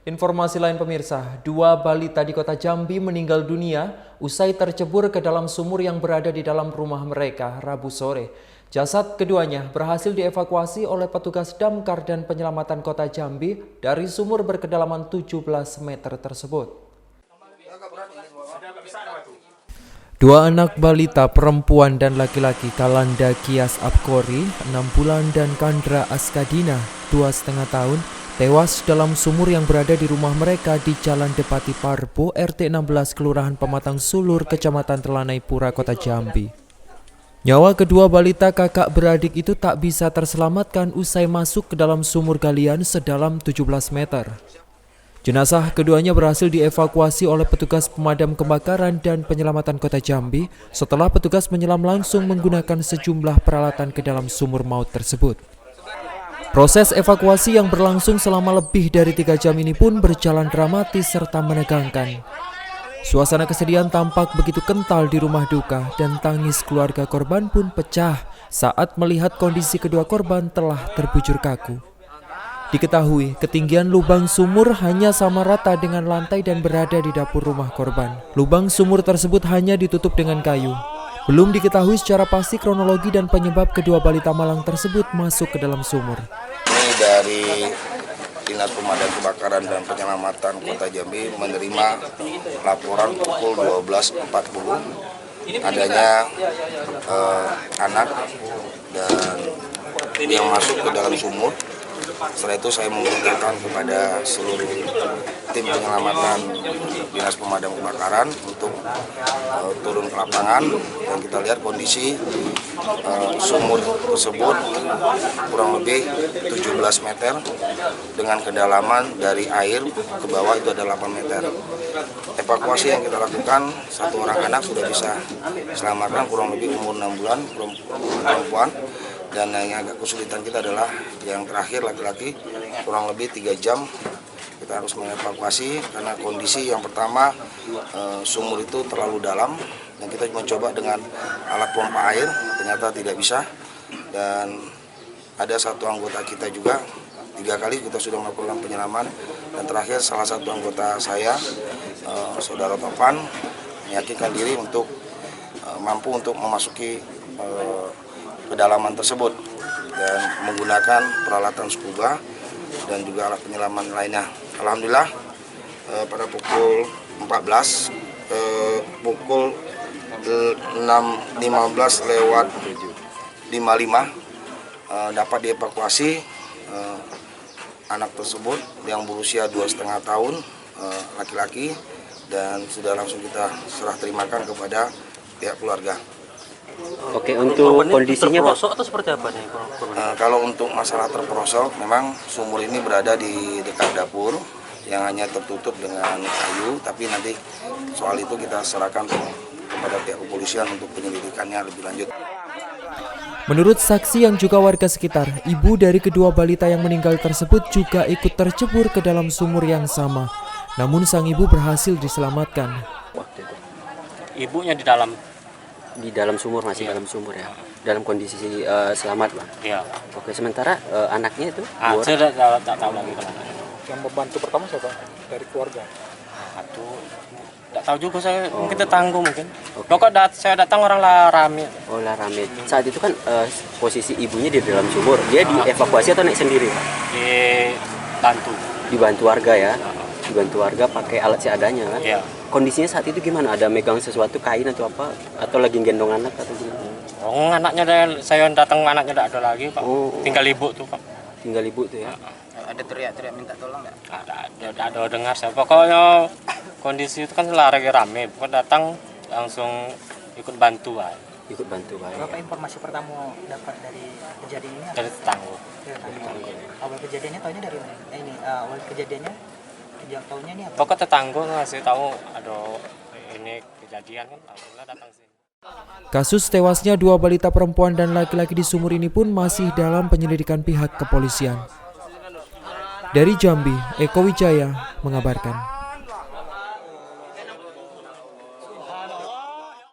Informasi lain pemirsa, dua balita di kota Jambi meninggal dunia usai tercebur ke dalam sumur yang berada di dalam rumah mereka Rabu sore. Jasad keduanya berhasil dievakuasi oleh petugas damkar dan penyelamatan kota Jambi dari sumur berkedalaman 17 meter tersebut. Dua anak balita perempuan dan laki-laki Kalanda Kias Abkori 6 bulan dan Kandra Askadina 2,5 tahun tewas dalam sumur yang berada di rumah mereka di Jalan Depati Parbo, RT 16 Kelurahan Pematang Sulur, Kecamatan Telanai Pura, Kota Jambi. Nyawa kedua balita kakak beradik itu tak bisa terselamatkan usai masuk ke dalam sumur galian sedalam 17 meter. Jenazah keduanya berhasil dievakuasi oleh petugas pemadam kebakaran dan penyelamatan Kota Jambi setelah petugas menyelam langsung menggunakan sejumlah peralatan ke dalam sumur maut tersebut. Proses evakuasi yang berlangsung selama lebih dari 3 jam ini pun berjalan dramatis serta menegangkan. Suasana kesedihan tampak begitu kental di rumah duka dan tangis keluarga korban pun pecah saat melihat kondisi kedua korban telah terbujur kaku. Diketahui ketinggian lubang sumur hanya sama rata dengan lantai dan berada di dapur rumah korban. Lubang sumur tersebut hanya ditutup dengan kayu. Belum diketahui secara pasti kronologi dan penyebab kedua balita malang tersebut masuk ke dalam sumur. Ini dari Dinas Pemadam Kebakaran dan Penyelamatan Kota Jambi menerima laporan pukul 12.40 adanya anak dan yang masuk ke dalam sumur. Setelah itu saya memerintahkan kepada seluruh tim penyelamatan Dinas Pemadam Kebakaran untuk turun ke lapangan, dan kita lihat kondisi sumur tersebut kurang lebih 17 meter dengan kedalaman dari air ke bawah itu ada 8 meter. Evakuasi yang kita lakukan, satu orang anak sudah bisa selamatkan, kurang lebih umur 6 bulan perempuan. Dan yang agak kesulitan kita adalah yang terakhir laki-laki, kurang lebih 3 jam kita harus mengevakuasi karena kondisi yang pertama sumur itu terlalu dalam dan kita mencoba dengan alat pompa air ternyata tidak bisa, dan ada satu anggota kita juga 3 kali kita sudah melakukan penyelaman, dan terakhir salah satu anggota saya saudara Topan meyakinkan diri untuk mampu untuk memasuki kedalaman tersebut dan menggunakan peralatan scuba dan juga alat penyelaman lainnya. Alhamdulillah pada pukul 14 pukul 6.15 lewat 55 dapat dievakuasi anak tersebut yang berusia 2,5 tahun laki-laki, dan sudah langsung kita serah terimakan kepada pihak keluarga. Oke, untuk kondisinya Pak? Terperosok atau seperti apa nih? Kalau untuk masalah terperosok, memang sumur ini berada di dekat dapur yang hanya tertutup dengan kayu, tapi nanti soal itu kita serahkan kepada pihak kepolisian untuk penyelidikannya lebih lanjut. Menurut saksi yang juga warga sekitar, ibu dari kedua balita yang meninggal tersebut juga ikut tercebur ke dalam sumur yang sama. Namun sang ibu berhasil diselamatkan. Ibunya di dalam sumur, masih dalam sumur ya, dalam kondisi selamat Pak. Iya. Oke, sementara anaknya itu? Saya tak tahu lagi kalau yang membantu pertama siapa dari keluarga? Aduh, tak tahu juga saya, mungkin tetangga mungkin. Okay. Pokoknya saya datang orang lah rame. Oh lah rame. Saat itu kan posisi ibunya di dalam sumur, dia dievakuasi atau naik sendiri Pak? Dibantu warga ya? Dibantu warga pakai alat seadanya kan? Iya. Kondisinya saat itu gimana? Ada megang sesuatu, kain atau apa? Atau lagi gendong anak atau gimana? Oh, anaknya saya datang, anaknya tidak ada lagi Pak. Oh. Tinggal ibu tuh Pak. Tinggal ibu tuh ya? Ada teriak-teriak minta tolong nggak? Ada dengar saya. Pokoknya kondisi itu kan lagi rame. Pokoknya datang langsung ikut bantu Pak. Ikut bantu Pak. Berapa informasi pertama dapat dari kejadian ini? Dari tetangga. Awal kejadiannya tahunya dari mana? Ini awal kejadiannya yang tahunya ini apa? Pokoknya tetangga ngasih tahu ada ini kejadian kan, alhamdulillah datang sini. Kasus tewasnya dua balita perempuan dan laki-laki di sumur ini pun masih dalam penyelidikan pihak kepolisian. Dari Jambi, Eko Wijaya mengabarkan.